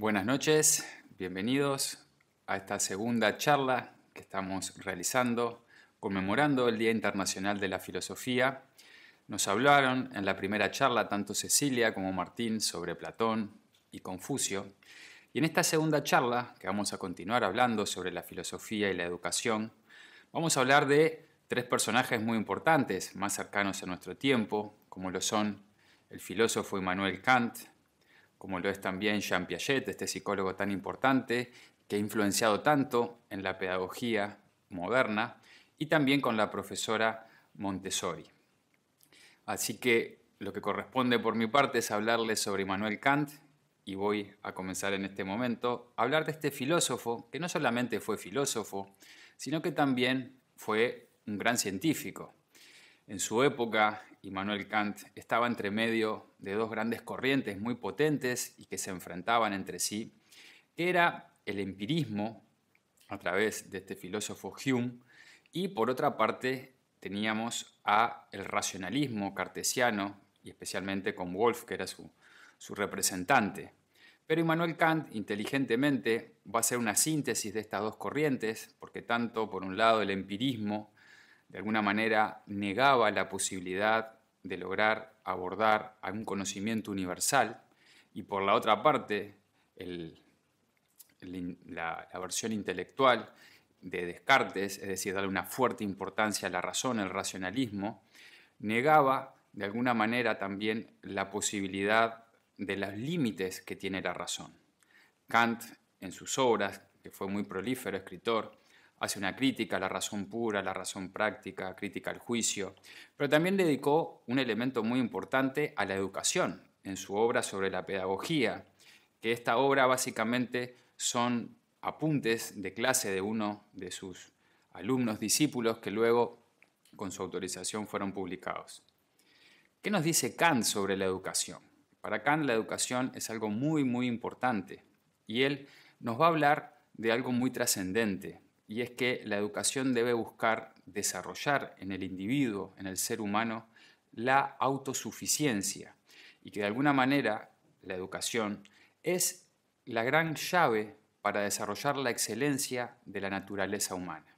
Buenas noches, bienvenidos a esta segunda charla que estamos realizando conmemorando el Día Internacional de la Filosofía. Nos hablaron en la primera charla tanto Cecilia como Martín sobre Platón y Confucio. Y en esta segunda charla, que vamos a continuar hablando sobre la filosofía y la educación, vamos a hablar de tres personajes muy importantes, más cercanos a nuestro tiempo, como lo son el filósofo Immanuel Kant, como lo es también Jean Piaget, este psicólogo tan importante que ha influenciado tanto en la pedagogía moderna, y también con la profesora Montessori. Así que lo que corresponde por mi parte es hablarles sobre Immanuel Kant, y voy a comenzar en este momento a hablar de este filósofo que no solamente fue filósofo, sino que también fue un gran científico. En su época, Immanuel Kant estaba entre medio de dos grandes corrientes muy potentes y que se enfrentaban entre sí, que era el empirismo, a través de este filósofo Hume, y por otra parte teníamos el racionalismo cartesiano, y especialmente con Wolff, que era su representante. Pero Immanuel Kant, inteligentemente, va a hacer una síntesis de estas dos corrientes, porque tanto, por un lado, el empirismo de alguna manera negaba la posibilidad de lograr abordar a un conocimiento universal, y por la otra parte la versión intelectual de Descartes, es decir, darle una fuerte importancia a la razón, el racionalismo, negaba de alguna manera también la posibilidad de los límites que tiene la razón. Kant, en sus obras, que fue muy prolífero escritor, hace una crítica a la razón pura, a la razón práctica, crítica al juicio, pero también dedicó un elemento muy importante a la educación en su obra sobre la pedagogía, que esta obra básicamente son apuntes de clase de uno de sus alumnos discípulos que luego, con su autorización, fueron publicados. ¿Qué nos dice Kant sobre la educación? Para Kant la educación es algo muy, muy importante, y él nos va a hablar de algo muy trascendente, y es que la educación debe buscar desarrollar en el individuo, en el ser humano, la autosuficiencia, y que de alguna manera la educación es la gran llave para desarrollar la excelencia de la naturaleza humana.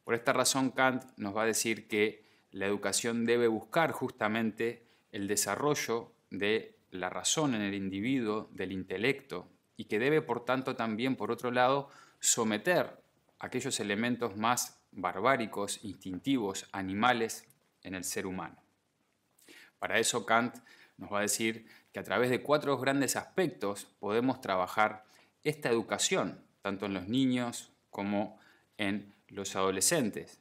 Por esta razón, Kant nos va a decir que la educación debe buscar justamente el desarrollo de la razón en el individuo, del intelecto, y que debe, por tanto, también, por otro lado, someter aquellos elementos más barbáricos, instintivos, animales en el ser humano. Para eso, Kant nos va a decir que a través de cuatro grandes aspectos podemos trabajar esta educación, tanto en los niños como en los adolescentes.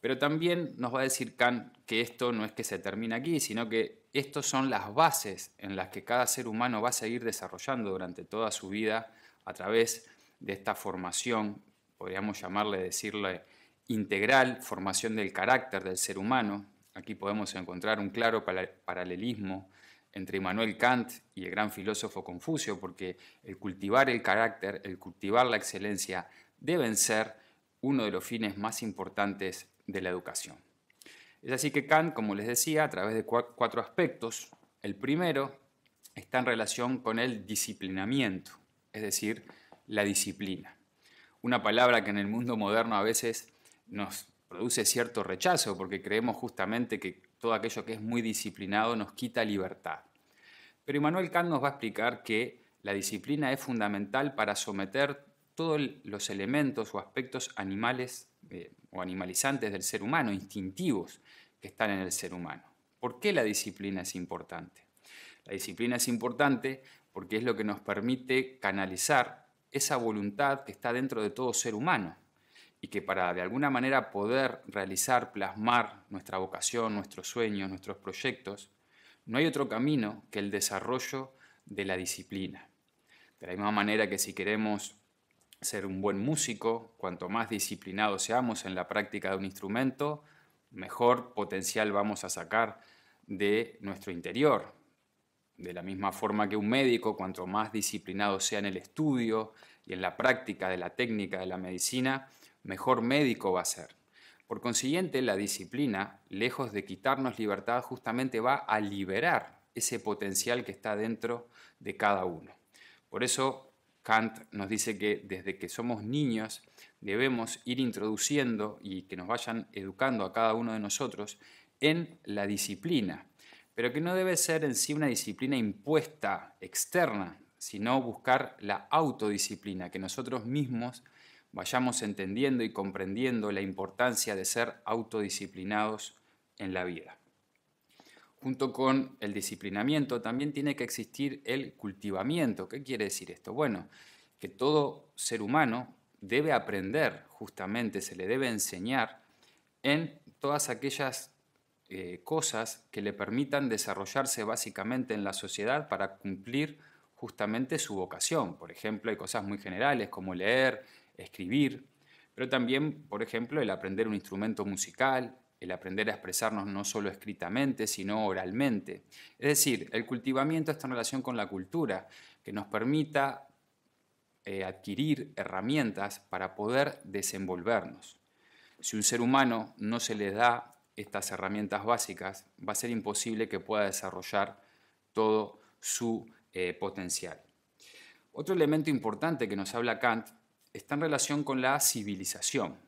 Pero también nos va a decir Kant que esto no es que se termine aquí, sino que estas son las bases en las que cada ser humano va a seguir desarrollando durante toda su vida a través de esta formación, podríamos decirle integral, formación del carácter del ser humano. Aquí podemos encontrar un claro paralelismo entre Immanuel Kant y el gran filósofo Confucio, porque el cultivar el carácter, el cultivar la excelencia, deben ser uno de los fines más importantes de la educación. Es así que Kant, como les decía, a través de cuatro aspectos. El primero está en relación con el disciplinamiento, es decir, la disciplina. Una palabra que en el mundo moderno a veces nos produce cierto rechazo, porque creemos justamente que todo aquello que es muy disciplinado nos quita libertad. Pero Immanuel Kant nos va a explicar que la disciplina es fundamental para someter todos los elementos o aspectos animales o animalizantes del ser humano, instintivos que están en el ser humano. ¿Por qué la disciplina es importante? La disciplina es importante porque es lo que nos permite canalizar esa voluntad que está dentro de todo ser humano, y que para de alguna manera poder realizar, plasmar nuestra vocación, nuestros sueños, nuestros proyectos, no hay otro camino que el desarrollo de la disciplina. De la misma manera que si queremos ser un buen músico, cuanto más disciplinados seamos en la práctica de un instrumento, mejor potencial vamos a sacar de nuestro interior. De la misma forma que un médico, cuanto más disciplinado sea en el estudio y en la práctica de la técnica de la medicina, mejor médico va a ser. Por consiguiente, la disciplina, lejos de quitarnos libertad, justamente va a liberar ese potencial que está dentro de cada uno. Por eso Kant nos dice que desde que somos niños debemos ir introduciendo y que nos vayan educando a cada uno de nosotros en la disciplina, pero que no debe ser en sí una disciplina impuesta externa, sino buscar la autodisciplina, que nosotros mismos vayamos entendiendo y comprendiendo la importancia de ser autodisciplinados en la vida. Junto con el disciplinamiento también tiene que existir el cultivamiento. ¿Qué quiere decir esto? Bueno, que todo ser humano debe aprender, justamente se le debe enseñar en todas aquellas cosas que le permitan desarrollarse básicamente en la sociedad para cumplir justamente su vocación. Por ejemplo, hay cosas muy generales como leer, escribir, pero también, por ejemplo, el aprender un instrumento musical, el aprender a expresarnos no solo escritamente, sino oralmente. Es decir, el cultivamiento está en relación con la cultura, que nos permita adquirir herramientas para poder desenvolvernos. Si un ser humano no se le da estas herramientas básicas, va a ser imposible que pueda desarrollar todo su potencial. Otro elemento importante que nos habla Kant está en relación con la civilización.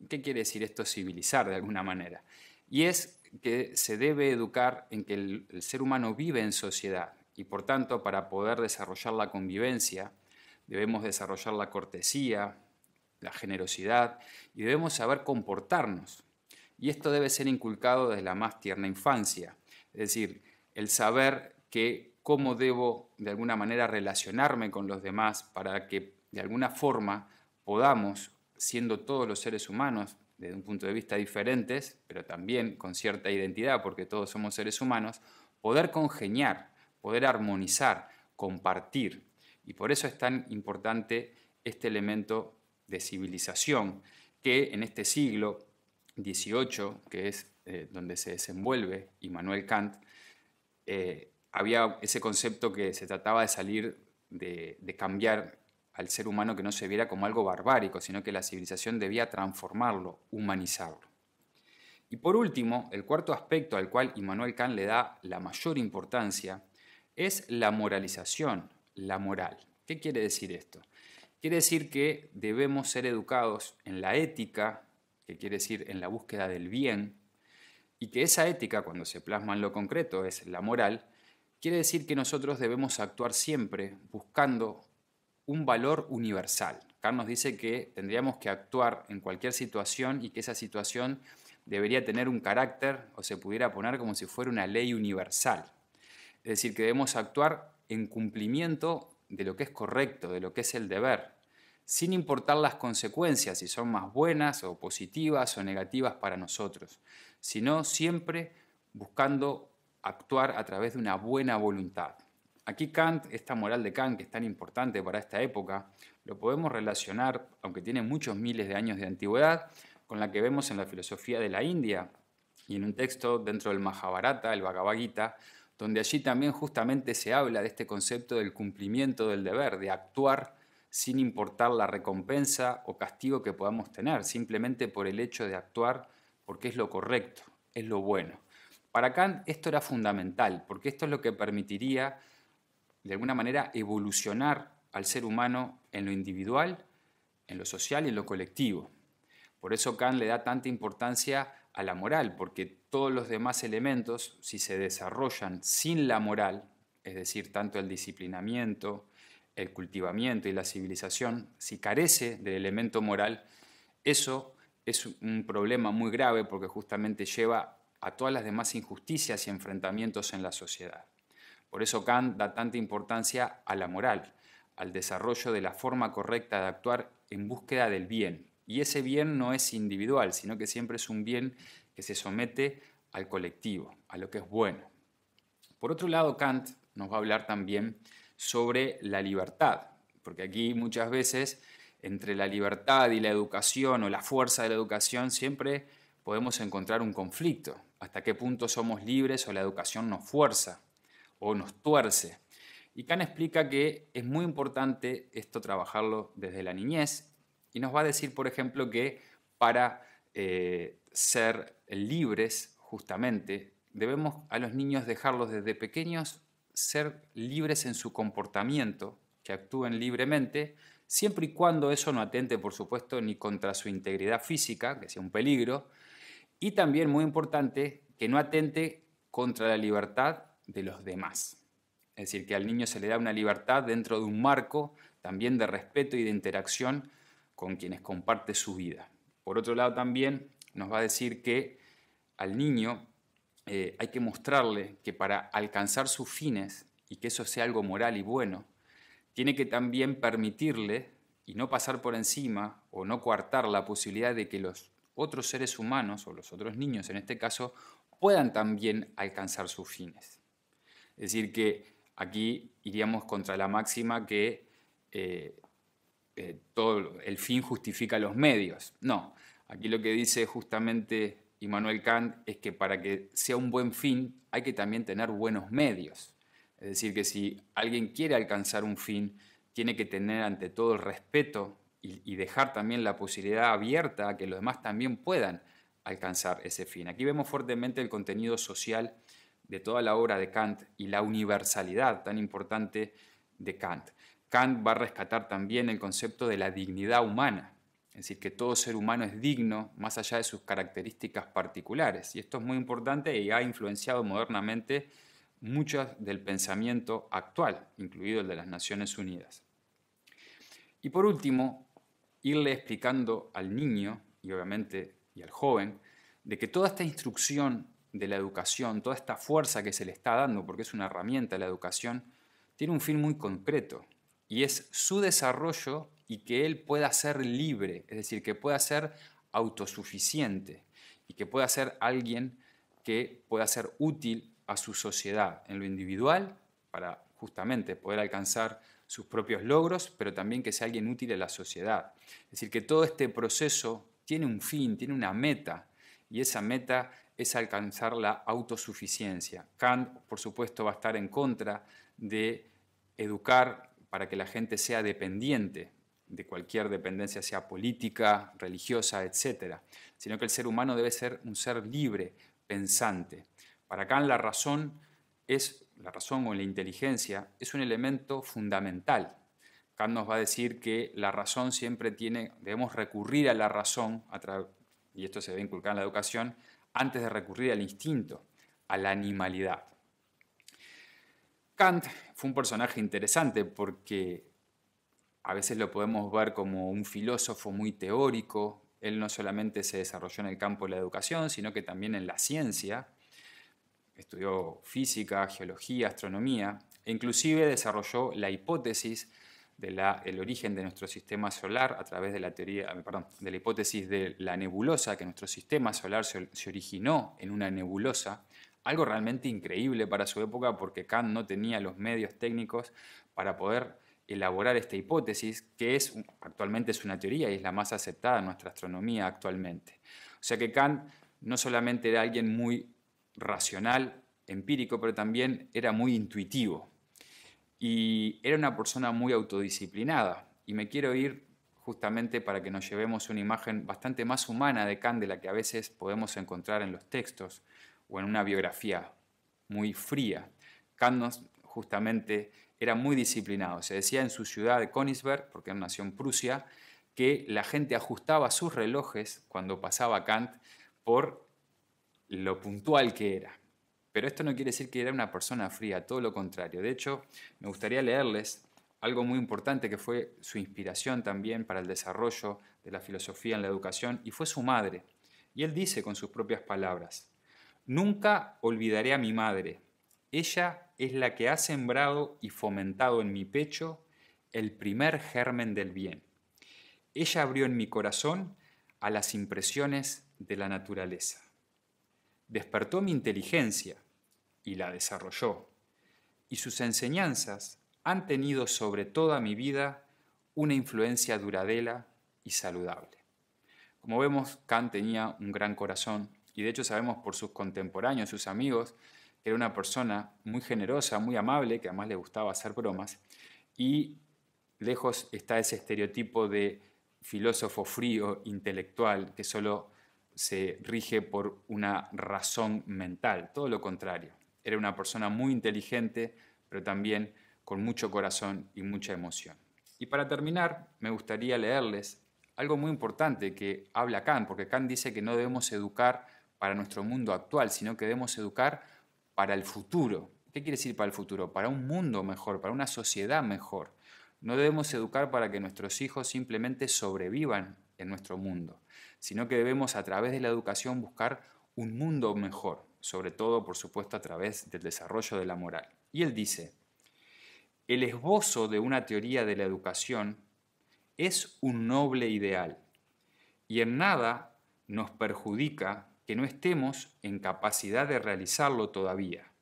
¿Qué quiere decir esto civilizar de alguna manera? Y es que se debe educar en que el ser humano vive en sociedad y por tanto para poder desarrollar la convivencia debemos desarrollar la cortesía, la generosidad y debemos saber comportarnos. Y esto debe ser inculcado desde la más tierna infancia, es decir, el saber que cómo debo de alguna manera relacionarme con los demás para que de alguna forma podamos, siendo todos los seres humanos desde un punto de vista diferentes, pero también con cierta identidad porque todos somos seres humanos, poder congeniar, poder armonizar, compartir. Y por eso es tan importante este elemento de civilización que en este siglo XVIII, que es donde se desenvuelve Immanuel Kant, había ese concepto que se trataba de salir de cambiar al ser humano, que no se viera como algo barbárico, sino que la civilización debía transformarlo, humanizarlo. Y por último, el cuarto aspecto al cual Immanuel Kant le da la mayor importancia es la moralización, la moral. ¿Qué quiere decir esto? Quiere decir que debemos ser educados en la ética, que quiere decir en la búsqueda del bien, y que esa ética, cuando se plasma en lo concreto, es la moral, quiere decir que nosotros debemos actuar siempre buscando un valor universal. Kant nos dice que tendríamos que actuar en cualquier situación y que esa situación debería tener un carácter o se pudiera poner como si fuera una ley universal. Es decir, que debemos actuar en cumplimiento de lo que es correcto, de lo que es el deber, sin importar las consecuencias, si son más buenas o positivas o negativas para nosotros, sino siempre buscando actuar a través de una buena voluntad. Aquí Kant, esta moral de Kant que es tan importante para esta época, lo podemos relacionar, aunque tiene muchos miles de años de antigüedad, con la que vemos en la filosofía de la India y en un texto dentro del Mahabharata, el Bhagavad Gita, donde allí también justamente se habla de este concepto del cumplimiento del deber, de actuar sin importar la recompensa o castigo que podamos tener, simplemente por el hecho de actuar porque es lo correcto, es lo bueno. Para Kant esto era fundamental, porque esto es lo que permitiría de alguna manera evolucionar al ser humano en lo individual, en lo social y en lo colectivo. Por eso Kant le da tanta importancia a la moral, porque todos los demás elementos, si se desarrollan sin la moral, es decir, tanto el disciplinamiento, el cultivamiento y la civilización, si carece del elemento moral, eso es un problema muy grave porque justamente lleva a todas las demás injusticias y enfrentamientos en la sociedad. Por eso Kant da tanta importancia a la moral, al desarrollo de la forma correcta de actuar en búsqueda del bien. Y ese bien no es individual, sino que siempre es un bien que se somete al colectivo, a lo que es bueno. Por otro lado, Kant nos va a hablar también sobre la libertad, porque aquí muchas veces entre la libertad y la educación o la fuerza de la educación siempre podemos encontrar un conflicto. ¿Hasta qué punto somos libres o la educación nos fuerza o nos tuerce? Y Kant explica que es muy importante esto trabajarlo desde la niñez y nos va a decir, por ejemplo, que para ser libres, justamente, debemos a los niños dejarlos desde pequeños ser libres en su comportamiento, que actúen libremente, siempre y cuando eso no atente, por supuesto, ni contra su integridad física, que sea un peligro, y también, muy importante, que no atente contra la libertad de los demás. Es decir, que al niño se le da una libertad dentro de un marco también de respeto y de interacción con quienes comparte su vida. Por otro lado, también nos va a decir que al niño hay que mostrarle que para alcanzar sus fines y que eso sea algo moral y bueno, tiene que también permitirle y no pasar por encima o no coartar la posibilidad de que los otros seres humanos, o los otros niños en este caso, puedan también alcanzar sus fines. Es decir, que aquí iríamos contra la máxima que todo el fin justifica los medios. No, aquí lo que dice justamente Immanuel Kant es que para que sea un buen fin hay que también tener buenos medios. Es decir, que si alguien quiere alcanzar un fin, tiene que tener ante todo el respeto y dejar también la posibilidad abierta a que los demás también puedan alcanzar ese fin. Aquí vemos fuertemente el contenido social de toda la obra de Kant y la universalidad tan importante de Kant. Kant va a rescatar también el concepto de la dignidad humana, es decir, que todo ser humano es digno más allá de sus características particulares. Y esto es muy importante y ha influenciado modernamente mucho del pensamiento actual, incluido el de las Naciones Unidas. Y por último, irle explicando al niño y obviamente y al joven de que toda esta instrucción de la educación, toda esta fuerza que se le está dando, porque es una herramienta la educación, tiene un fin muy concreto y es su desarrollo y que él pueda ser libre, es decir, que pueda ser autosuficiente y que pueda ser alguien que pueda ser útil a su sociedad en lo individual para justamente poder alcanzar sus propios logros, pero también que sea alguien útil a la sociedad. Es decir, que todo este proceso tiene un fin, tiene una meta, y esa meta es alcanzar la autosuficiencia. Kant, por supuesto, va a estar en contra de educar para que la gente sea dependiente de cualquier dependencia, sea política, religiosa, etc., sino que el ser humano debe ser un ser libre, pensante. Para Kant la razón o la inteligencia es un elemento fundamental. Kant nos va a decir que la razón siempre debemos recurrir a la razón, y esto se debe inculcar en la educación, antes de recurrir al instinto, a la animalidad. Kant fue un personaje interesante porque a veces lo podemos ver como un filósofo muy teórico. Él no solamente se desarrolló en el campo de la educación, sino que también en la ciencia. Estudió física, geología, astronomía, e inclusive desarrolló la hipótesis del origen de nuestro sistema solar a través de la hipótesis de la nebulosa, que nuestro sistema solar se originó en una nebulosa, algo realmente increíble para su época porque Kant no tenía los medios técnicos para poder elaborar esta hipótesis, que actualmente es una teoría y es la más aceptada en nuestra astronomía actualmente. O sea que Kant no solamente era alguien muy racional, empírico, pero también era muy intuitivo. Y era una persona muy autodisciplinada. Y me quiero ir justamente para que nos llevemos una imagen bastante más humana de Kant de la que a veces podemos encontrar en los textos o en una biografía muy fría. Kant justamente era muy disciplinado. Se decía en su ciudad de Königsberg, porque él nació en Prusia, que la gente ajustaba sus relojes cuando pasaba Kant por lo puntual que era. Pero esto no quiere decir que era una persona fría, todo lo contrario. De hecho, me gustaría leerles algo muy importante que fue su inspiración también para el desarrollo de la filosofía en la educación, y fue su madre. Y él dice con sus propias palabras: «Nunca olvidaré a mi madre. Ella es la que ha sembrado y fomentado en mi pecho el primer germen del bien. Ella abrió en mi corazón a las impresiones de la naturaleza. Despertó mi inteligencia y la desarrolló, y sus enseñanzas han tenido sobre toda mi vida una influencia duradera y saludable». Como vemos, Kant tenía un gran corazón, y de hecho sabemos por sus contemporáneos, sus amigos, que era una persona muy generosa, muy amable, que además le gustaba hacer bromas, y lejos está ese estereotipo de filósofo frío, intelectual, que solo se rige por una razón mental, todo lo contrario. Era una persona muy inteligente, pero también con mucho corazón y mucha emoción. Y para terminar, me gustaría leerles algo muy importante que habla Kant, porque Kant dice que no debemos educar para nuestro mundo actual, sino que debemos educar para el futuro. ¿Qué quiere decir para el futuro? Para un mundo mejor, para una sociedad mejor. No debemos educar para que nuestros hijos simplemente sobrevivan en nuestro mundo, sino que debemos a través de la educación buscar un mundo mejor, sobre todo, por supuesto, a través del desarrollo de la moral. Y él dice, el esbozo de una teoría de la educación es un noble ideal y en nada nos perjudica que no estemos en capacidad de realizarlo todavía,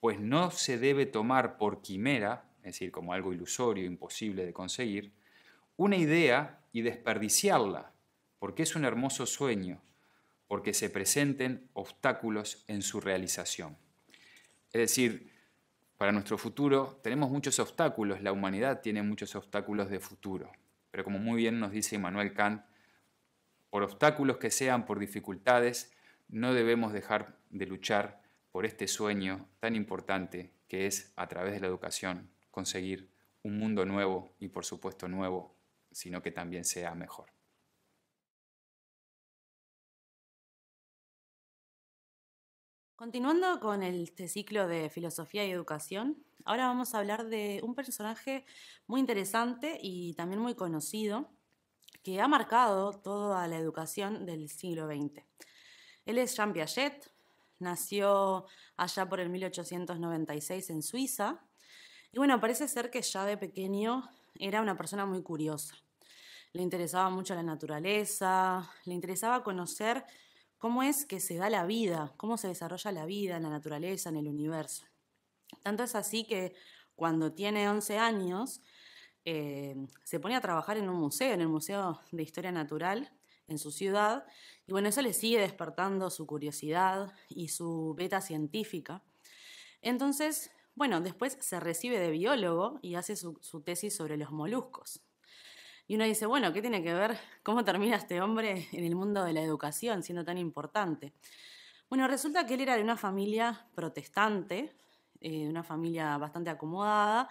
pues no se debe tomar por quimera, es decir, como algo ilusorio, imposible de conseguir, una idea y desperdiciarla, porque es un hermoso sueño, porque se presenten obstáculos en su realización. Es decir, para nuestro futuro tenemos muchos obstáculos, la humanidad tiene muchos obstáculos de futuro, pero como muy bien nos dice Immanuel Kant, por obstáculos que sean, por dificultades, no debemos dejar de luchar por este sueño tan importante que es, a través de la educación, conseguir un mundo nuevo y, por supuesto, nuevo, sino que también sea mejor. Continuando con este ciclo de filosofía y educación, ahora vamos a hablar de un personaje muy interesante y también muy conocido que ha marcado toda la educación del siglo XX. Él es Jean Piaget, nació allá por el 1896 en Suiza y bueno, parece ser que ya de pequeño era una persona muy curiosa. Le interesaba mucho la naturaleza, le interesaba conocer cómo es que se da la vida, cómo se desarrolla la vida en la naturaleza, en el universo. Tanto es así que cuando tiene 11 años se pone a trabajar en un museo, en el Museo de Historia Natural, en su ciudad, y bueno, eso le sigue despertando su curiosidad y su beta científica. Entonces, bueno, después se recibe de biólogo y hace su tesis sobre los moluscos. Y uno dice, bueno, ¿qué tiene que ver cómo termina este hombre en el mundo de la educación, siendo tan importante? Bueno, resulta que él era de una familia protestante, una familia bastante acomodada,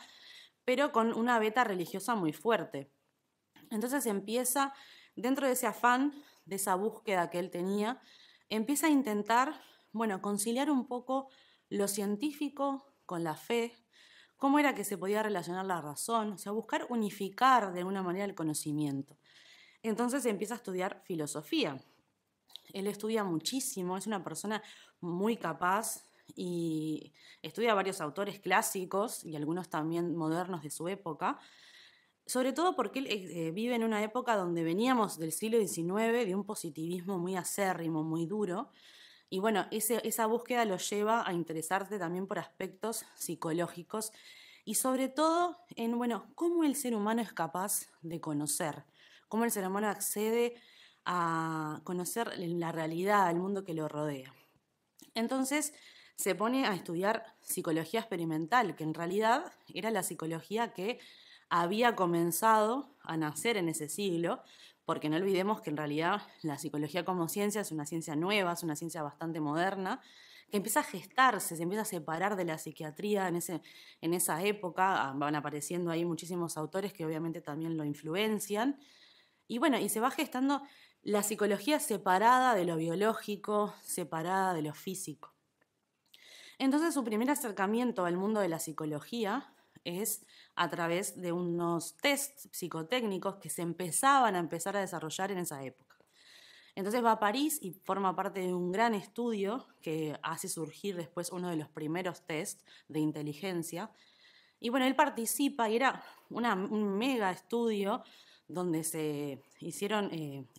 pero con una beta religiosa muy fuerte. Entonces empieza, dentro de ese afán, de esa búsqueda que él tenía, empieza a intentar, bueno, conciliar un poco lo científico con la fe, cómo era que se podía relacionar la razón, o sea, buscar unificar de alguna manera el conocimiento. Entonces empieza a estudiar filosofía. Él estudia muchísimo, es una persona muy capaz y estudia varios autores clásicos y algunos también modernos de su época, sobre todo porque él vive en una época donde veníamos del siglo XIX, de un positivismo muy acérrimo, muy duro, y bueno, esa búsqueda lo lleva a interesarse también por aspectos psicológicos y sobre todo en, bueno, cómo el ser humano es capaz de conocer, cómo el ser humano accede a conocer la realidad, el mundo que lo rodea. Entonces se pone a estudiar psicología experimental, que en realidad era la psicología que había comenzado a nacer en ese siglo, porque no olvidemos que en realidad la psicología como ciencia es una ciencia nueva, es una ciencia bastante moderna, que empieza a gestarse, se empieza a separar de la psiquiatría en esa época, van apareciendo ahí muchísimos autores que obviamente también lo influencian, y bueno, y se va gestando la psicología separada de lo biológico, separada de lo físico. Entonces su primer acercamiento al mundo de la psicología es a través de unos tests psicotécnicos que se empezaban a empezar a desarrollar en esa época. Entonces va a París y forma parte de un gran estudio que hace surgir después uno de los primeros tests de inteligencia. Y bueno, él participa y era un mega estudio donde se hicieron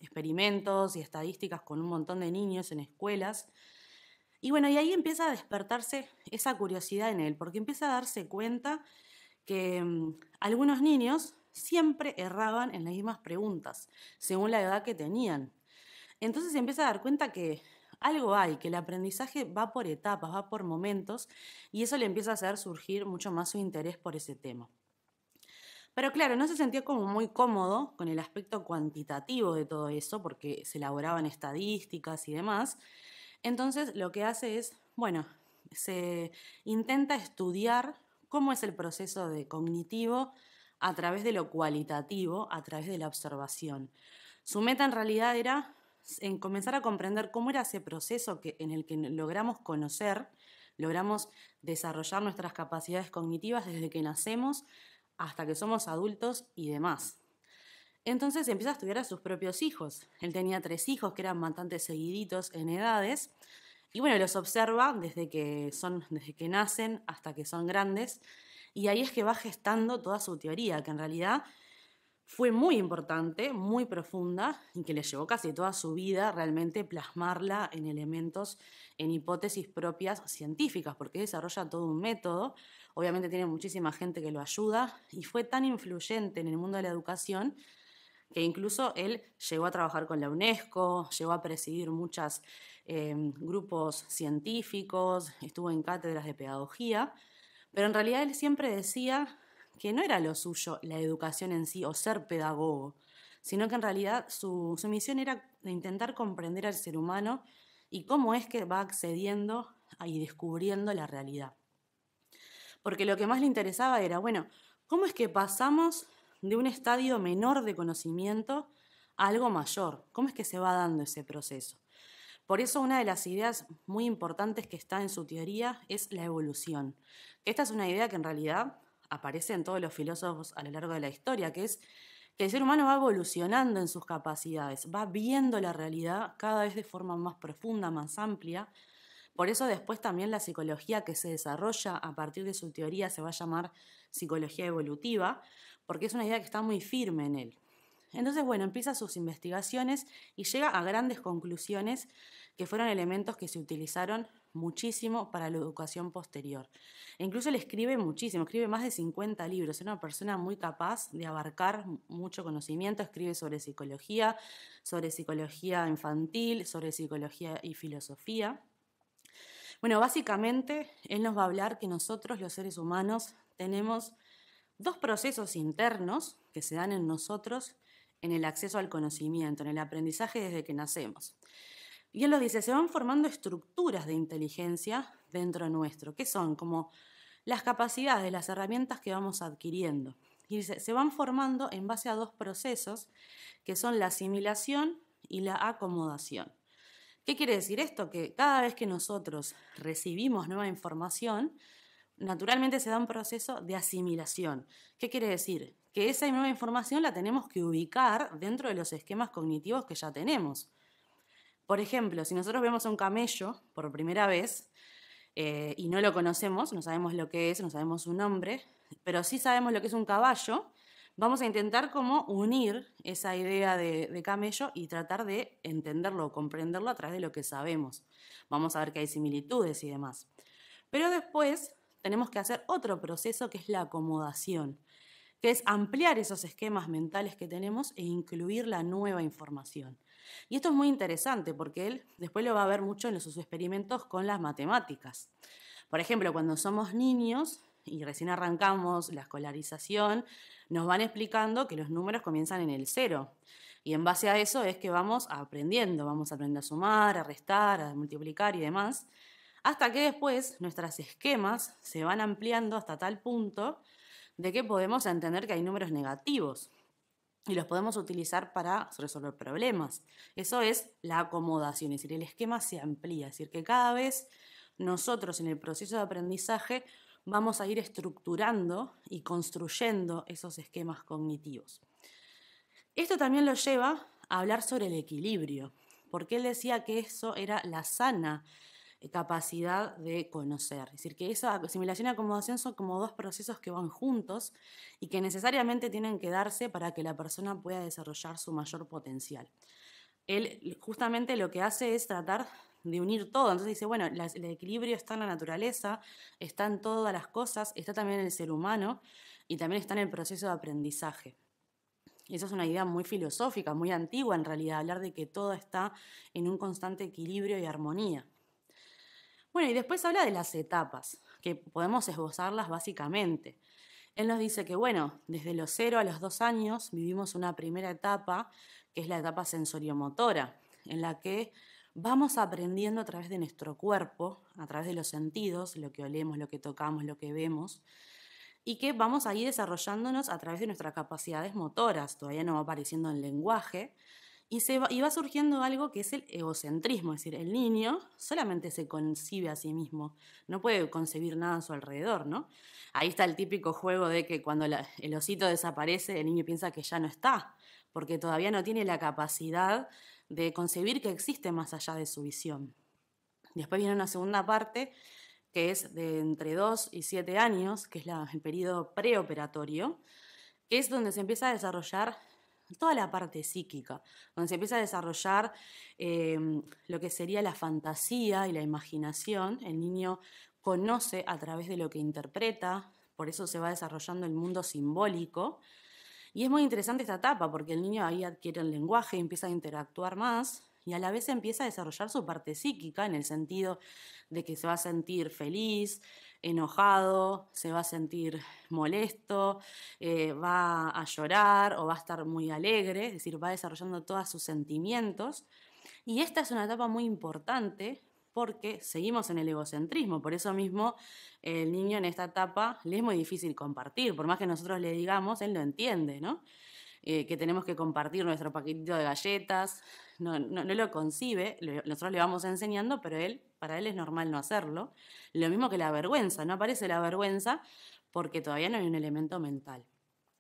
experimentos y estadísticas con un montón de niños en escuelas. Y bueno, y ahí empieza a despertarse esa curiosidad en él, porque empieza a darse cuenta que algunos niños siempre erraban en las mismas preguntas, según la edad que tenían. Entonces se empieza a dar cuenta que algo hay, que el aprendizaje va por etapas, va por momentos, y eso le empieza a hacer surgir mucho más su interés por ese tema. Pero claro, no se sentía como muy cómodo con el aspecto cuantitativo de todo eso, porque se elaboraban estadísticas y demás. Entonces lo que hace es, bueno, se intenta estudiar cómo es el proceso de cognitivo a través de lo cualitativo, a través de la observación. Su meta en realidad era en comenzar a comprender cómo era ese proceso en el que logramos conocer, logramos desarrollar nuestras capacidades cognitivas desde que nacemos hasta que somos adultos y demás. Entonces empieza a estudiar a sus propios hijos. Él tenía 3 hijos que eran bastante seguiditos en edades. Y bueno, los observa desde que nacen hasta que son grandes. Y ahí es que va gestando toda su teoría, que en realidad fue muy importante, muy profunda, y que le llevó casi toda su vida realmente plasmarla en elementos, en hipótesis propias científicas, porque desarrolla todo un método. Obviamente tiene muchísima gente que lo ayuda, y fue tan influyente en el mundo de la educación que incluso él llegó a trabajar con la UNESCO, llegó a presidir muchos grupos científicos, estuvo en cátedras de pedagogía, pero en realidad él siempre decía que no era lo suyo la educación en sí o ser pedagogo, sino que en realidad su misión era intentar comprender al ser humano y cómo es que va accediendo y descubriendo la realidad. Porque lo que más le interesaba era, bueno, ¿cómo es que pasamos de un estadio menor de conocimiento a algo mayor? ¿Cómo es que se va dando ese proceso? Por eso una de las ideas muy importantes que está en su teoría es la evolución. Esta es una idea que en realidad aparece en todos los filósofos a lo largo de la historia, que es que el ser humano va evolucionando en sus capacidades, va viendo la realidad cada vez de forma más profunda, más amplia. Por eso después también la psicología que se desarrolla a partir de su teoría se va a llamar psicología evolutiva, porque es una idea que está muy firme en él. Entonces, bueno, empieza sus investigaciones y llega a grandes conclusiones que fueron elementos que se utilizaron muchísimo para la educación posterior. E incluso él escribe muchísimo, escribe más de 50 libros, es una persona muy capaz de abarcar mucho conocimiento, escribe sobre psicología infantil, sobre psicología y filosofía. Bueno, básicamente él nos va a hablar que nosotros, los seres humanos, tenemos 2 procesos internos que se dan en nosotros en el acceso al conocimiento, en el aprendizaje desde que nacemos. Y él lo dice, se van formando estructuras de inteligencia dentro nuestro, que son como las capacidades, las herramientas que vamos adquiriendo. Y dice, se van formando en base a 2 procesos, que son la asimilación y la acomodación. ¿Qué quiere decir esto? Que cada vez que nosotros recibimos nueva información, naturalmente se da un proceso de asimilación. ¿Qué quiere decir? Que esa nueva información la tenemos que ubicar dentro de los esquemas cognitivos que ya tenemos. Por ejemplo, si nosotros vemos a un camello por primera vez y no lo conocemos, no sabemos lo que es, no sabemos su nombre, pero sí sabemos lo que es un caballo, vamos a intentar cómo unir esa idea de camello y tratar de entenderlo o comprenderlo a través de lo que sabemos. Vamos a ver que hay similitudes y demás. Pero después tenemos que hacer otro proceso que es la acomodación, que es ampliar esos esquemas mentales que tenemos e incluir la nueva información. Y esto es muy interesante porque él después lo va a ver mucho en sus experimentos con las matemáticas. Por ejemplo, cuando somos niños y recién arrancamos la escolarización, nos van explicando que los números comienzan en el 0. Y en base a eso es que vamos aprendiendo, vamos a aprender a sumar, a restar, a multiplicar y demás, hasta que después nuestros esquemas se van ampliando hasta tal punto de que podemos entender que hay números negativos y los podemos utilizar para resolver problemas. Eso es la acomodación, es decir, el esquema se amplía, es decir, que cada vez nosotros en el proceso de aprendizaje vamos a ir estructurando y construyendo esos esquemas cognitivos. Esto también lo lleva a hablar sobre el equilibrio, porque él decía que eso era la sana capacidad de conocer. Es decir, que esa asimilación y acomodación son como 2 procesos que van juntos y que necesariamente tienen que darse para que la persona pueda desarrollar su mayor potencial. Él justamente lo que hace es tratar de unir todo. Entonces dice, bueno, el equilibrio está en la naturaleza, está en todas las cosas, está también en el ser humano y también está en el proceso de aprendizaje. Y eso es una idea muy filosófica, muy antigua en realidad, hablar de que todo está en un constante equilibrio y armonía. Bueno, y después habla de las etapas, que podemos esbozarlas básicamente. Él nos dice que, bueno, desde los 0 a los 2 años vivimos una primera etapa, que es la etapa sensoriomotora, en la que vamos aprendiendo a través de nuestro cuerpo, a través de los sentidos, lo que olemos, lo que tocamos, lo que vemos, y que vamos a ir desarrollándonos a través de nuestras capacidades motoras. Todavía no va apareciendo el lenguaje. Y va surgiendo algo que es el egocentrismo, es decir, el niño solamente se concibe a sí mismo, no puede concebir nada a su alrededor, ¿no? Ahí está el típico juego de que cuando el osito desaparece, el niño piensa que ya no está, porque todavía no tiene la capacidad de concebir que existe más allá de su visión. Después viene una segunda parte, que es de entre 2 y 7 años, que es el periodo preoperatorio, que es donde se empieza a desarrollar toda la parte psíquica, donde se empieza a desarrollar lo que sería la fantasía y la imaginación. El niño conoce a través de lo que interpreta, por eso se va desarrollando el mundo simbólico. Y es muy interesante esta etapa porque el niño ahí adquiere el lenguaje, empieza a interactuar más y a la vez empieza a desarrollar su parte psíquica en el sentido de que se va a sentir feliz, enojado, se va a sentir molesto, va a llorar o va a estar muy alegre, es decir, va desarrollando todos sus sentimientos. Y esta es una etapa muy importante porque seguimos en el egocentrismo, por eso mismo el niño en esta etapa le es muy difícil compartir, por más que nosotros le digamos, él no entiende, ¿no? Que tenemos que compartir nuestro paquetito de galletas, no lo concibe, nosotros le vamos enseñando, pero para él es normal no hacerlo. Lo mismo que la vergüenza, no aparece la vergüenza porque todavía no hay un elemento mental.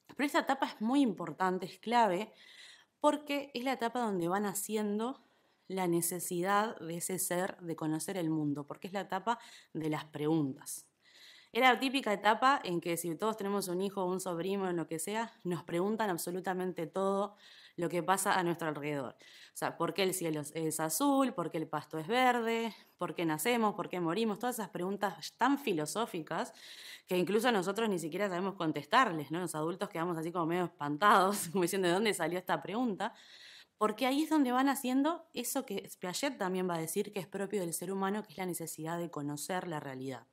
Pero esta etapa es muy importante, es clave, porque es la etapa donde van haciendo la necesidad de ese ser de conocer el mundo, porque es la etapa de las preguntas. Era la típica etapa en que si todos tenemos un hijo o un sobrino o lo que sea, nos preguntan absolutamente todo lo que pasa a nuestro alrededor. O sea, ¿por qué el cielo es azul? ¿Por qué el pasto es verde? ¿Por qué nacemos? ¿Por qué morimos? Todas esas preguntas tan filosóficas que incluso nosotros ni siquiera sabemos contestarles, ¿no? Los adultos quedamos así como medio espantados, como diciendo, ¿de dónde salió esta pregunta? Porque ahí es donde van haciendo eso que Piaget también va a decir que es propio del ser humano, que es la necesidad de conocer la realidad.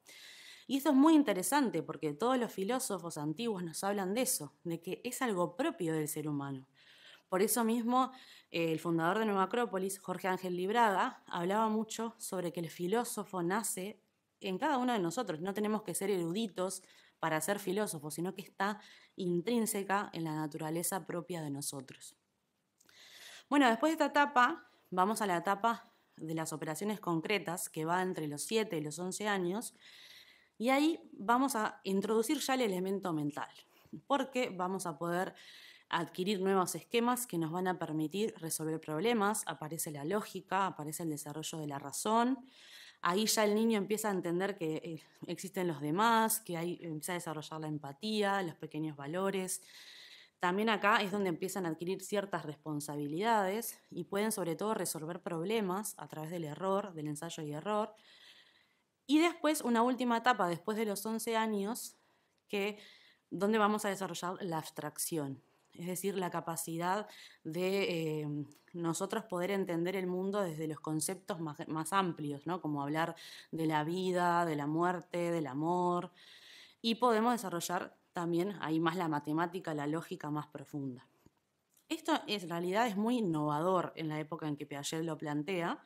Y esto es muy interesante porque todos los filósofos antiguos nos hablan de eso, de que es algo propio del ser humano. Por eso mismo, el fundador de Nueva Acrópolis, Jorge Ángel Libraga, hablaba mucho sobre que el filósofo nace en cada uno de nosotros. No tenemos que ser eruditos para ser filósofos, sino que está intrínseca en la naturaleza propia de nosotros. Bueno, después de esta etapa, vamos a la etapa de las operaciones concretas, que va entre los 7 y los 11 años, y ahí vamos a introducir ya el elemento mental, porque vamos a poder adquirir nuevos esquemas que nos van a permitir resolver problemas, aparece la lógica, aparece el desarrollo de la razón. Ahí ya el niño empieza a entender que existen los demás, que empieza a desarrollar la empatía, los pequeños valores. También acá es donde empiezan a adquirir ciertas responsabilidades y pueden sobre todo resolver problemas a través del error, del ensayo y error. Y después una última etapa, después de los 11 años, donde vamos a desarrollar la abstracción, es decir, la capacidad de nosotros poder entender el mundo desde los conceptos más amplios, ¿no? Como hablar de la vida, de la muerte, del amor, y podemos desarrollar también ahí más la matemática, la lógica más profunda. Esto en realidad es muy innovador en la época en que Piaget lo plantea,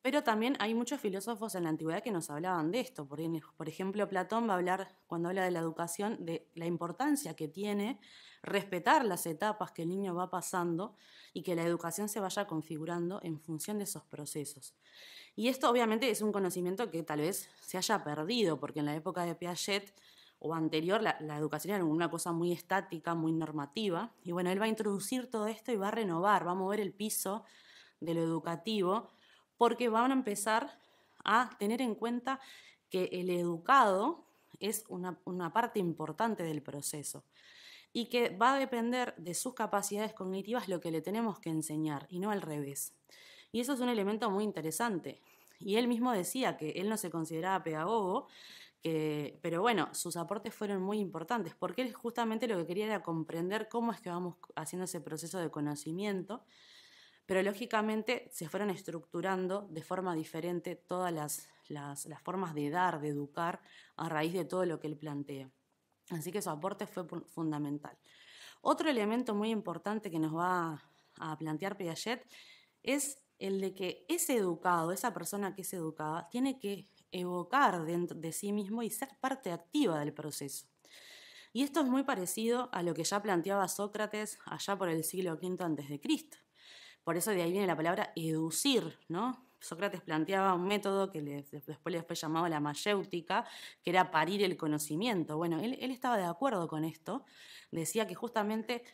pero también hay muchos filósofos en la antigüedad que nos hablaban de esto. Por ejemplo, Platón va a hablar, cuando habla de la educación, de la importancia que tiene respetar las etapas que el niño va pasando y que la educación se vaya configurando en función de esos procesos. Y esto obviamente es un conocimiento que tal vez se haya perdido, porque en la época de Piaget o anterior la educación era una cosa muy estática, muy normativa. Y bueno, él va a introducir todo esto y va a renovar, va a mover el piso de lo educativo, porque van a empezar a tener en cuenta que el educado es una parte importante del proceso y que va a depender de sus capacidades cognitivas lo que le tenemos que enseñar y no al revés. Y eso es un elemento muy interesante. Y él mismo decía que él no se consideraba pedagogo, pero bueno, sus aportes fueron muy importantes porque él justamente lo que quería era comprender cómo es que vamos haciendo ese proceso de conocimiento, pero lógicamente se fueron estructurando de forma diferente todas las formas de dar, de educar, a raíz de todo lo que él plantea. Así que su aporte fue fundamental. Otro elemento muy importante que nos va a plantear Piaget es el de que ese educado, esa persona que es educada, tiene que evocar dentro de sí mismo y ser parte activa del proceso. Y esto es muy parecido a lo que ya planteaba Sócrates allá por el siglo V a.C. Por eso de ahí viene la palabra educir, ¿no? Sócrates planteaba un método que después fue llamado la mayéutica, que era parir el conocimiento. Bueno, él estaba de acuerdo con esto. Decía que justamente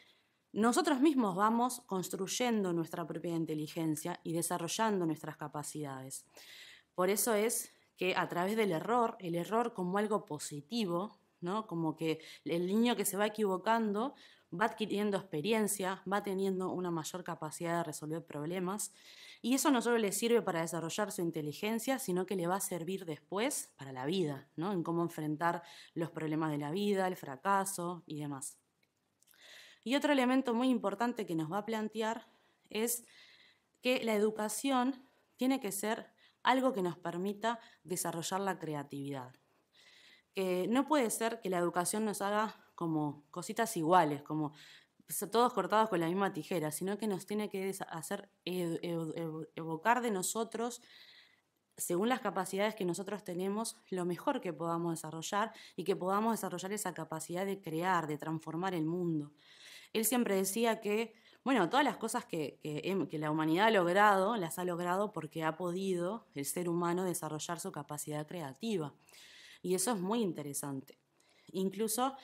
nosotros mismos vamos construyendo nuestra propia inteligencia y desarrollando nuestras capacidades. Por eso es que a través del error, el error como algo positivo, ¿no? Como que el niño que se va equivocando va adquiriendo experiencia, va teniendo una mayor capacidad de resolver problemas, y eso no solo le sirve para desarrollar su inteligencia, sino que le va a servir después para la vida, ¿no? En cómo enfrentar los problemas de la vida, el fracaso y demás. Y otro elemento muy importante que nos va a plantear es que la educación tiene que ser algo que nos permita desarrollar la creatividad. Que no puede ser que la educación nos haga como cositas iguales, como todos cortados con la misma tijera, sino que nos tiene que hacer evocar de nosotros, según las capacidades que nosotros tenemos, lo mejor que podamos desarrollar y que podamos desarrollar esa capacidad de crear, de transformar el mundo. Él siempre decía que, bueno, todas las cosas que la humanidad ha logrado, las ha logrado porque ha podido el ser humano desarrollar su capacidad creativa. Y eso es muy interesante. Incluso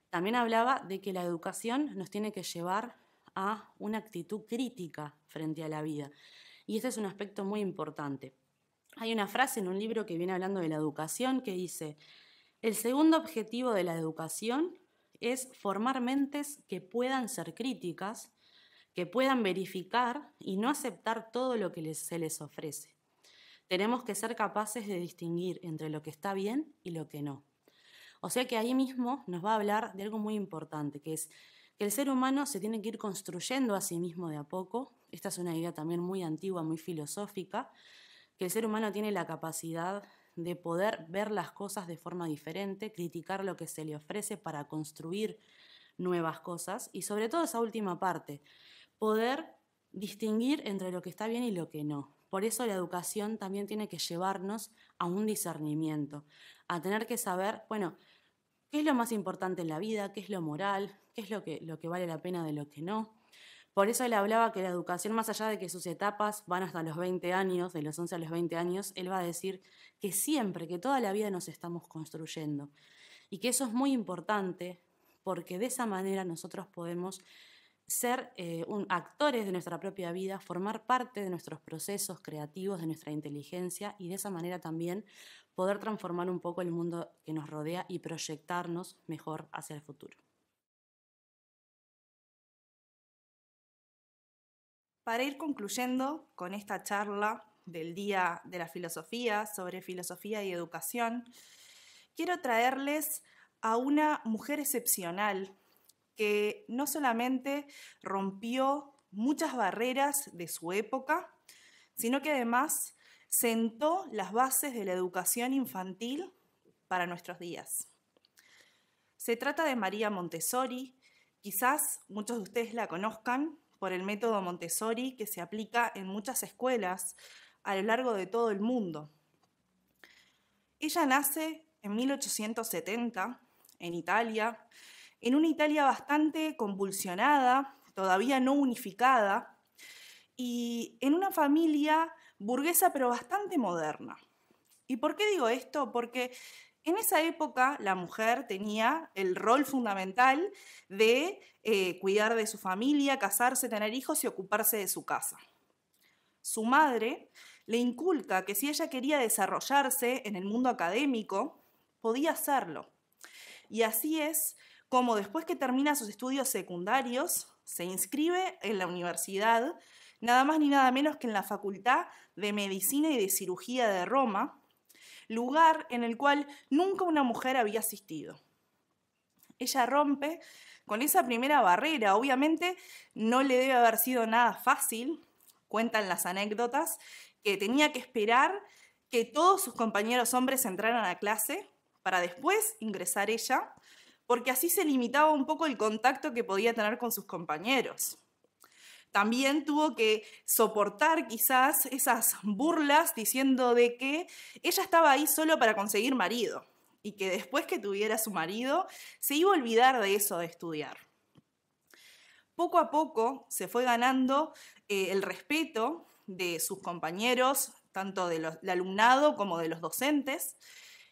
también hablaba de que la educación nos tiene que llevar a una actitud crítica frente a la vida. Y este es un aspecto muy importante. Hay una frase en un libro que viene hablando de la educación que dice: el segundo objetivo de la educación es formar mentes que puedan ser críticas, que puedan verificar y no aceptar todo lo que se les ofrece. Tenemos que ser capaces de distinguir entre lo que está bien y lo que no. O sea que ahí mismo nos va a hablar de algo muy importante, que es que el ser humano se tiene que ir construyendo a sí mismo de a poco. Esta es una idea también muy antigua, muy filosófica, que el ser humano tiene la capacidad de poder ver las cosas de forma diferente, criticar lo que se le ofrece para construir nuevas cosas y sobre todo esa última parte, poder distinguir entre lo que está bien y lo que no. Por eso la educación también tiene que llevarnos a un discernimiento, a tener que saber, bueno, qué es lo más importante en la vida, qué es lo moral, qué es lo que vale la pena de lo que no. Por eso él hablaba que la educación, más allá de que sus etapas van hasta los 20 años, de los 11 a los 20 años, él va a decir que siempre, que toda la vida nos estamos construyendo. Y que eso es muy importante porque de esa manera nosotros podemos ser actores de nuestra propia vida, formar parte de nuestros procesos creativos, de nuestra inteligencia y de esa manera también poder transformar un poco el mundo que nos rodea y proyectarnos mejor hacia el futuro. Para ir concluyendo con esta charla del Día de la Filosofía sobre filosofía y educación, quiero traerles a una mujer excepcional que no solamente rompió muchas barreras de su época, sino que además sentó las bases de la educación infantil para nuestros días. Se trata de María Montessori. Quizás muchos de ustedes la conozcan por el método Montessori que se aplica en muchas escuelas a lo largo de todo el mundo. Ella nace en 1870 en Italia, en una Italia bastante convulsionada, todavía no unificada, y en una familia burguesa pero bastante moderna. ¿Y por qué digo esto? Porque en esa época la mujer tenía el rol fundamental de cuidar de su familia, casarse, tener hijos y ocuparse de su casa. Su madre le inculca que si ella quería desarrollarse en el mundo académico, podía hacerlo. Y así es como después que termina sus estudios secundarios, se inscribe en la universidad, nada más ni nada menos que en la Facultad de Medicina y de Cirugía de Roma, lugar en el cual nunca una mujer había asistido. Ella rompe con esa primera barrera. Obviamente no le debe haber sido nada fácil, cuentan las anécdotas, que tenía que esperar que todos sus compañeros hombres entraran a clase para después ingresar ella, porque así se limitaba un poco el contacto que podía tener con sus compañeros. También tuvo que soportar quizás esas burlas diciendo de que ella estaba ahí solo para conseguir marido y que después que tuviera a su marido se iba a olvidar de eso de estudiar. Poco a poco se fue ganando el respeto de sus compañeros, tanto del alumnado como de los docentes,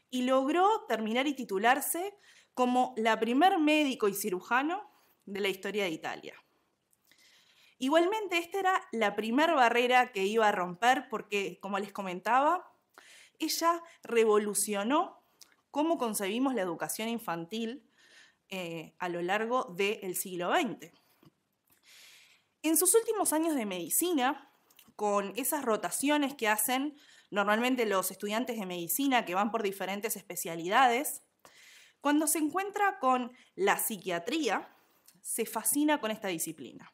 y logró terminar y titularse como la primer médico y cirujano de la historia de Italia. Igualmente, esta era la primera barrera que iba a romper porque, como les comentaba, ella revolucionó cómo concebimos la educación infantil a lo largo del siglo XX. En sus últimos años de medicina, con esas rotaciones que hacen normalmente los estudiantes de medicina que van por diferentes especialidades, cuando se encuentra con la psiquiatría, se fascina con esta disciplina.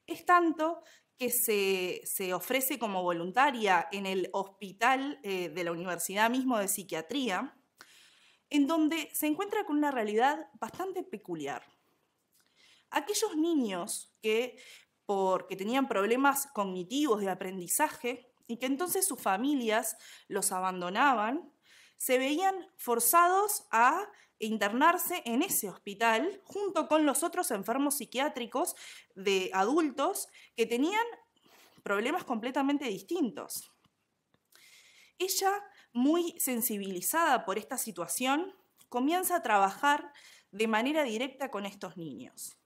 Es tanto que se ofrece como voluntaria en el hospital de la Universidad mismo de Psiquiatría, en donde se encuentra con una realidad bastante peculiar. Aquellos niños porque tenían problemas cognitivos de aprendizaje y que entonces sus familias los abandonaban, se veían forzados a internarse en ese hospital junto con los otros enfermos psiquiátricos de adultos que tenían problemas completamente distintos. Ella, muy sensibilizada por esta situación, comienza a trabajar de manera directa con estos niños.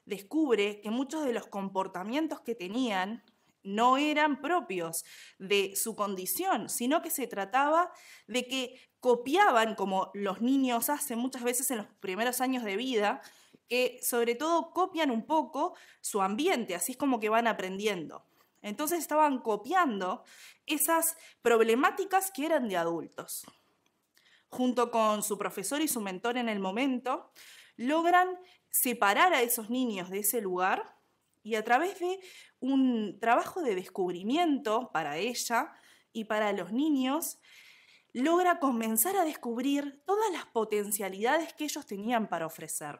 Descubre que muchos de los comportamientos que tenían no eran propios de su condición, sino que se trataba de que copiaban, como los niños hacen muchas veces en los primeros años de vida, que sobre todo copian un poco su ambiente, así es como que van aprendiendo. Entonces estaban copiando esas problemáticas que eran de adultos. Junto con su profesor y su mentor en el momento, logran separar a esos niños de ese lugar y a través de un trabajo de descubrimiento para ella y para los niños, logra comenzar a descubrir todas las potencialidades que ellos tenían para ofrecer.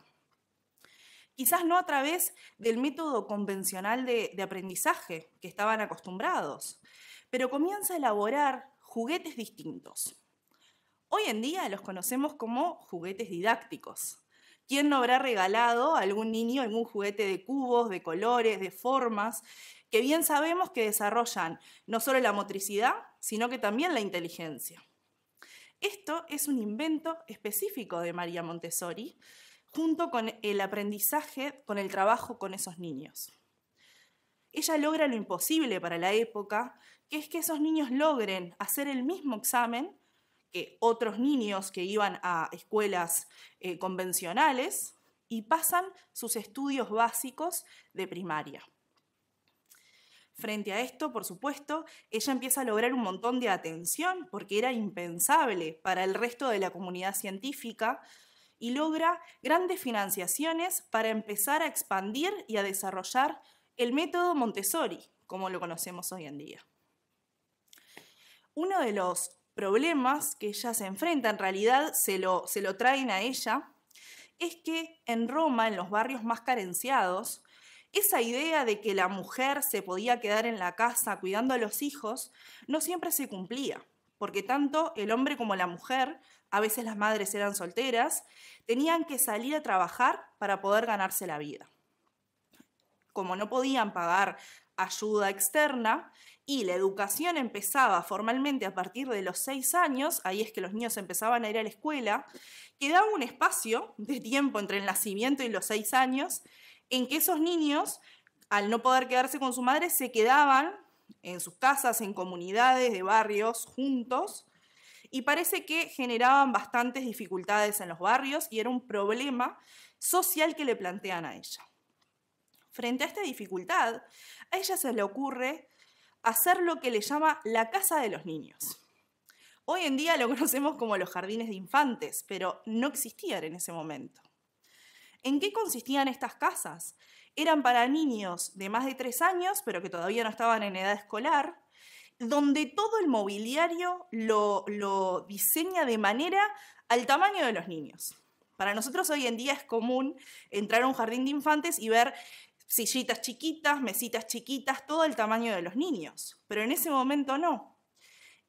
Quizás no a través del método convencional de aprendizaje que estaban acostumbrados, pero comienza a elaborar juguetes distintos. Hoy en día los conocemos como juguetes didácticos. ¿Quién no habrá regalado a algún niño algún juguete de cubos, de colores, de formas, que bien sabemos que desarrollan no solo la motricidad, sino que también la inteligencia? Esto es un invento específico de María Montessori, junto con el aprendizaje, con el trabajo con esos niños. Ella logra lo imposible para la época, que es que esos niños logren hacer el mismo examen que otros niños que iban a escuelas convencionales y pasan sus estudios básicos de primaria. Frente a esto, por supuesto, ella empieza a lograr un montón de atención porque era impensable para el resto de la comunidad científica y logra grandes financiaciones para empezar a expandir y a desarrollar el método Montessori, como lo conocemos hoy en día. Uno de los problemas que ella se enfrenta, en realidad se lo traen a ella, es que en Roma, en los barrios más carenciados, esa idea de que la mujer se podía quedar en la casa cuidando a los hijos no siempre se cumplía, porque tanto el hombre como la mujer, a veces las madres eran solteras, tenían que salir a trabajar para poder ganarse la vida. Como no podían pagar ayuda externa y la educación empezaba formalmente a partir de los 6 años, ahí es que los niños empezaban a ir a la escuela, quedaba un espacio de tiempo entre el nacimiento y los 6 años en que esos niños, al no poder quedarse con su madre, se quedaban en sus casas, en comunidades de barrios, juntos, y parece que generaban bastantes dificultades en los barrios y era un problema social que le plantean a ella. Frente a esta dificultad, a ella se le ocurre hacer lo que le llama la casa de los niños. Hoy en día lo conocemos como los jardines de infantes, pero no existían en ese momento. ¿En qué consistían estas casas? Eran para niños de más de 3 años, pero que todavía no estaban en edad escolar, donde todo el mobiliario lo diseña de manera al tamaño de los niños. Para nosotros hoy en día es común entrar a un jardín de infantes y ver sillitas chiquitas, mesitas chiquitas, todo el tamaño de los niños, pero en ese momento no.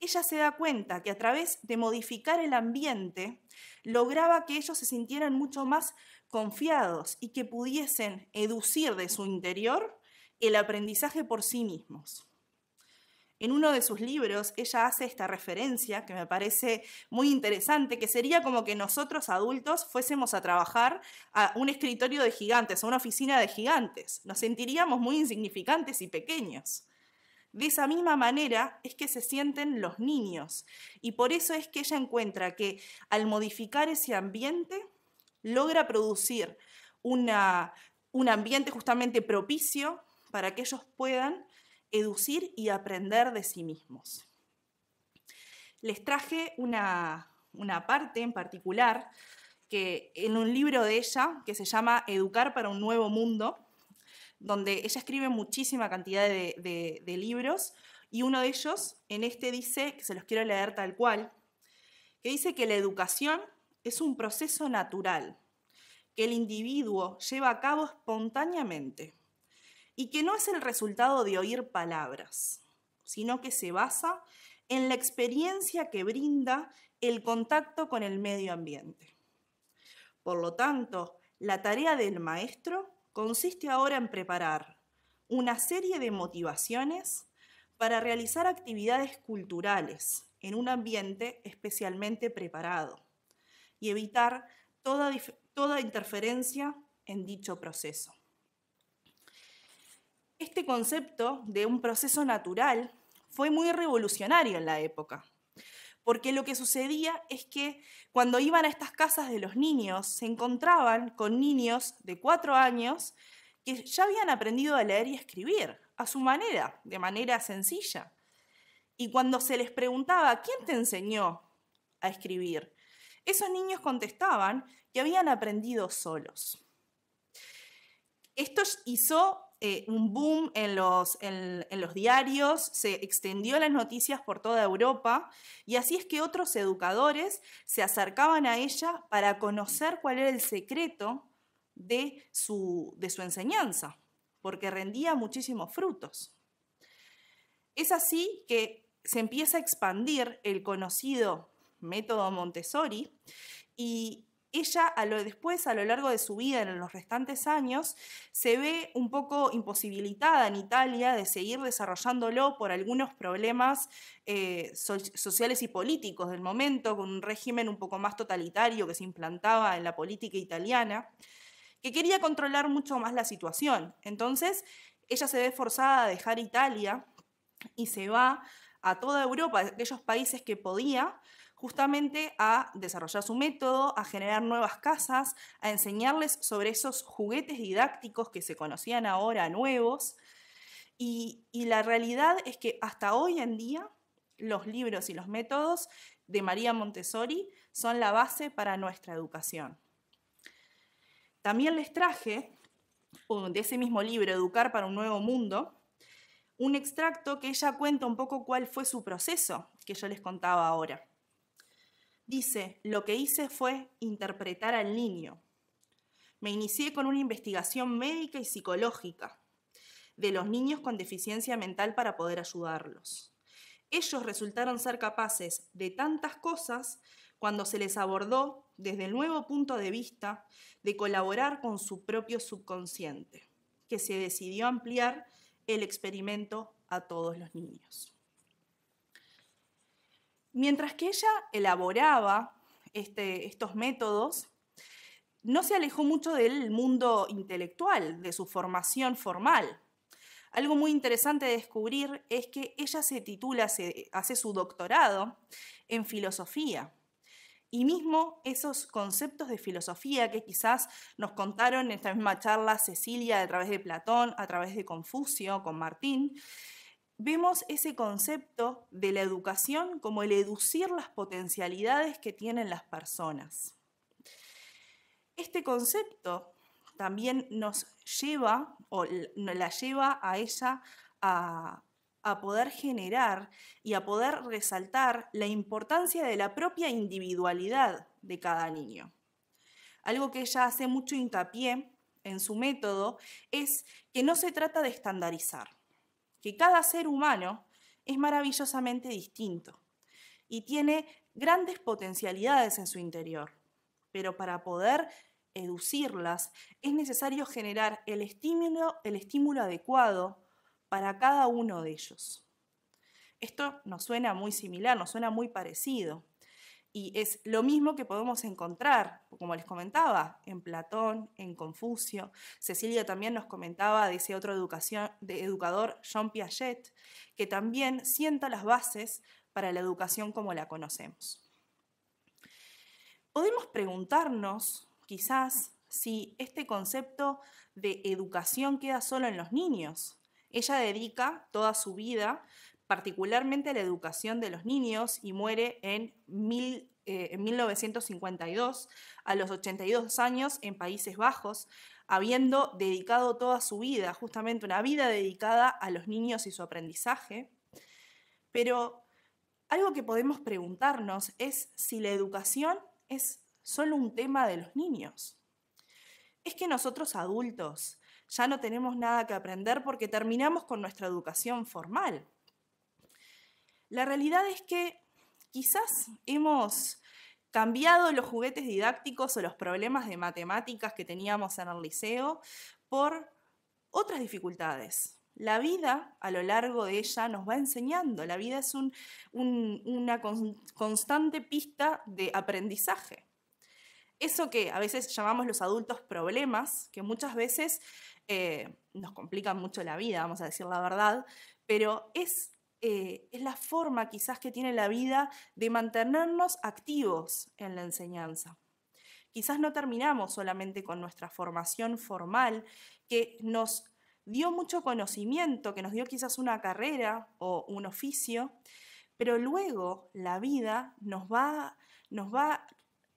ella se da cuenta que a través de modificar el ambiente lograba que ellos se sintieran mucho más confiados y que pudiesen educir de su interior el aprendizaje por sí mismos. En uno de sus libros ella hace esta referencia que me parece muy interesante, que sería como que nosotros adultos fuésemos a trabajar a un escritorio de gigantes, a una oficina de gigantes. Nos sentiríamos muy insignificantes y pequeños. De esa misma manera es que se sienten los niños y por eso es que ella encuentra que al modificar ese ambiente logra producir un ambiente justamente propicio para que ellos puedan educir y aprender de sí mismos. Les traje una parte en particular que en un libro de ella que se llama Educar para un nuevo mundo, donde ella escribe muchísima cantidad de libros, y uno de ellos, en este dice, que se los quiero leer tal cual, que dice que la educación es un proceso natural, que el individuo lleva a cabo espontáneamente, y que no es el resultado de oír palabras, sino que se basa en la experiencia que brinda el contacto con el medio ambiente. Por lo tanto, la tarea del maestro consiste ahora en preparar una serie de motivaciones para realizar actividades culturales en un ambiente especialmente preparado y evitar toda interferencia en dicho proceso. Este concepto de un proceso natural fue muy revolucionario en la época, porque lo que sucedía es que cuando iban a estas casas de los niños, se encontraban con niños de 4 años que ya habían aprendido a leer y escribir a su manera, de manera sencilla. Y cuando se les preguntaba, ¿quién te enseñó a escribir?, esos niños contestaban que habían aprendido solos. Esto hizo un boom en los diarios, se extendió las noticias por toda Europa y así es que otros educadores se acercaban a ella para conocer cuál era el secreto de su enseñanza, porque rendía muchísimos frutos. Es así que se empieza a expandir el conocido método Montessori y ella después, a lo largo de su vida, en los restantes años, se ve un poco imposibilitada en Italia de seguir desarrollándolo por algunos problemas sociales y políticos del momento, con un régimen un poco más totalitario que se implantaba en la política italiana, que quería controlar mucho más la situación. Entonces, ella se ve forzada a dejar Italia y se va a toda Europa, a aquellos países que podía, justamente a desarrollar su método, a generar nuevas casas, a enseñarles sobre esos juguetes didácticos que se conocían ahora nuevos. Y la realidad es que hasta hoy en día los libros y los métodos de María Montessori son la base para nuestra educación. También les traje de ese mismo libro, Educar para un nuevo mundo, un extracto que ella cuenta un poco cuál fue su proceso, que yo les contaba ahora. Dice, lo que hice fue interpretar al niño. Me inicié con una investigación médica y psicológica de los niños con deficiencia mental para poder ayudarlos. Ellos resultaron ser capaces de tantas cosas cuando se les abordó desde el nuevo punto de vista de colaborar con su propio subconsciente, que se decidió ampliar el experimento a todos los niños. Mientras que ella elaboraba estos métodos, no se alejó mucho del mundo intelectual, de su formación formal. Algo muy interesante de descubrir es que ella hace su doctorado en filosofía. Y mismo esos conceptos de filosofía que quizás nos contaron en esta misma charla Cecilia a través de Platón, a través de Confucio, con Martín, vemos ese concepto de la educación como el educir las potencialidades que tienen las personas. Este concepto también nos lleva, o la lleva a ella a poder generar y a poder resaltar la importancia de la propia individualidad de cada niño. Algo que ella hace mucho hincapié en su método es que no se trata de estandarizar, que cada ser humano es maravillosamente distinto y tiene grandes potencialidades en su interior, pero para poder educirlas es necesario generar el estímulo adecuado para cada uno de ellos. Esto nos suena muy similar, nos suena muy parecido. Y es lo mismo que podemos encontrar, como les comentaba, en Platón, en Confucio. Cecilia también nos comentaba de ese otro educador, Jean Piaget, que también sienta las bases para la educación como la conocemos. Podemos preguntarnos, quizás, si este concepto de educación queda solo en los niños. Ella dedica toda su vida particularmente a la educación de los niños y muere en 1952, a los 82 años, en Países Bajos, habiendo dedicado toda su vida, justamente una vida dedicada a los niños y su aprendizaje. Pero algo que podemos preguntarnos es si la educación es solo un tema de los niños. Es que nosotros adultos ya no tenemos nada que aprender porque terminamos con nuestra educación formal. La realidad es que quizás hemos cambiado los juguetes didácticos o los problemas de matemáticas que teníamos en el liceo por otras dificultades. La vida, a lo largo de ella, nos va enseñando. La vida es una constante pista de aprendizaje. Eso que a veces llamamos los adultos problemas, que muchas veces nos complican mucho la vida, vamos a decir la verdad, pero es la forma quizás que tiene la vida de mantenernos activos en la enseñanza. Quizás no terminamos solamente con nuestra formación formal, que nos dio mucho conocimiento, que nos dio quizás una carrera o un oficio, pero luego la vida nos va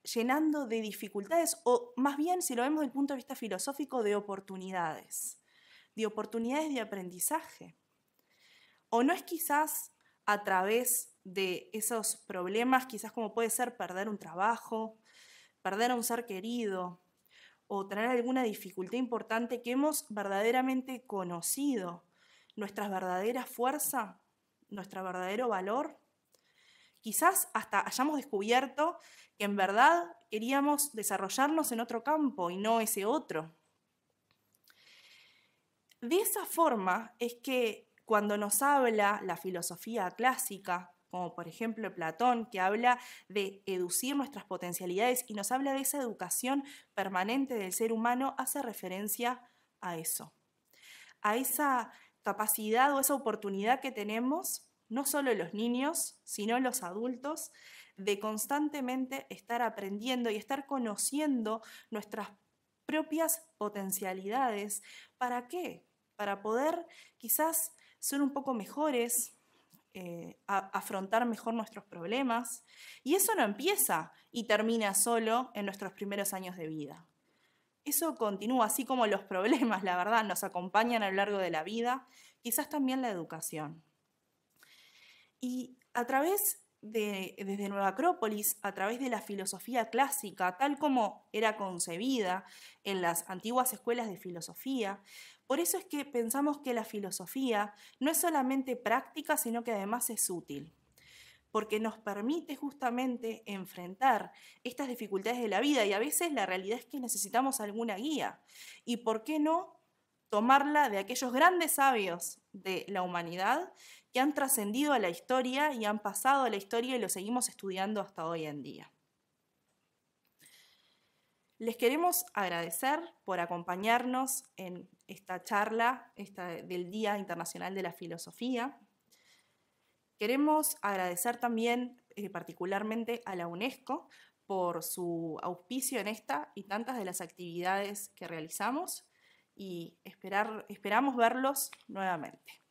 llenando de dificultades, o más bien, si lo vemos desde el punto de vista filosófico, de oportunidades de aprendizaje. ¿O no es quizás a través de esos problemas, quizás como puede ser perder un trabajo, perder a un ser querido o tener alguna dificultad importante, que hemos verdaderamente conocido nuestra verdadera fuerza, nuestro verdadero valor? Quizás hasta hayamos descubierto que en verdad queríamos desarrollarnos en otro campo y no ese otro. De esa forma es que cuando nos habla la filosofía clásica, como por ejemplo Platón, que habla de educir nuestras potencialidades y nos habla de esa educación permanente del ser humano, hace referencia a eso, a esa capacidad o esa oportunidad que tenemos, no solo los niños, sino los adultos, de constantemente estar aprendiendo y estar conociendo nuestras propias potencialidades. ¿Para qué? Para poder quizás ser un poco mejores, afrontar mejor nuestros problemas. Y eso no empieza y termina solo en nuestros primeros años de vida. Eso continúa, así como los problemas, la verdad, nos acompañan a lo largo de la vida, quizás también la educación. Y desde Nueva Acrópolis, a través de la filosofía clásica, tal como era concebida en las antiguas escuelas de filosofía, por eso es que pensamos que la filosofía no es solamente práctica, sino que además es útil, porque nos permite justamente enfrentar estas dificultades de la vida, y a veces la realidad es que necesitamos alguna guía. ¿Y por qué no tomarla de aquellos grandes sabios de la humanidad que han trascendido a la historia y han pasado a la historia y lo seguimos estudiando hasta hoy en día? Les queremos agradecer por acompañarnos en esta charla del Día Internacional de la Filosofía. Queremos agradecer también particularmente a la UNESCO por su auspicio en esta y tantas de las actividades que realizamos, y esperamos verlos nuevamente.